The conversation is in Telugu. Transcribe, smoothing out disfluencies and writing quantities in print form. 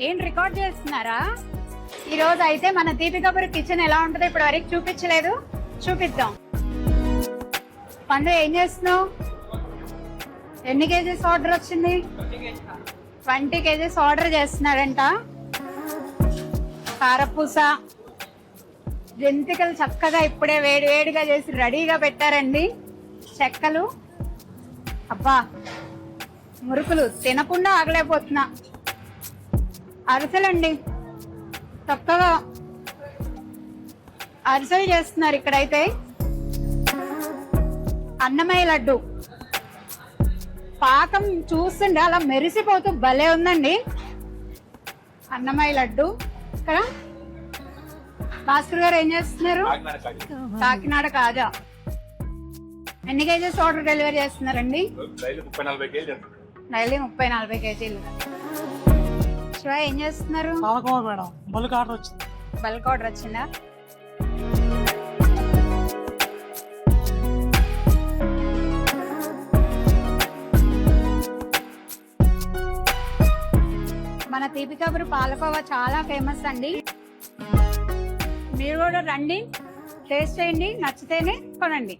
ఏం రికార్డ్ చేస్తున్నారా? ఈ రోజు అయితే మన దీపిక కపూర్ కిచెన్ ఎలా ఉంటుందో ఇప్పుడు వరకు చూపించలేదు, చూపిద్దాం. పండు ఏం చేస్తున్నావు? ఎన్ని కేజీస్ ఆర్డర్ వచ్చింది? 20 కేజీస్ ఆర్డర్ చేస్తున్నాడంట. కారపూస జంతికలు చక్కగా ఇప్పుడే వేడి వేడిగా చేసి రెడీగా పెట్టారండి. చెక్కలు, అబ్బా మురుకులు తినకుండా ఆగలేకపోతున్నా. అరిసెలండి, చక్కగా అరిసెలు చేస్తున్నారు ఇక్కడైతే. అన్నమయ్య లడ్డు పాకం చూస్తుంటే అలా మెరిసిపోతూ భలే ఉందండి. అన్నమయ్య లడ్డు. ఇక్కడ భాస్కర్ గారు ఏం చేస్తున్నారు? కాకినాడ కాజా. ఎన్ని కేజీస్ ఆర్డర్ డెలివరీ చేస్తున్నారండి? డైలీ 30-40 కేజీలు. శివ ఏం చేస్తున్నారు? బల్క్ ఆర్డర్ వచ్చింది. బల్క్ ఆర్డర్ వచ్చిందా? మన దీపిక కపూర్ పాలకోవా చాలా ఫేమస్ అండి. మీరు కూడా రండి, టేస్ట్ చేయండి, నచ్చితేనే కొనండి.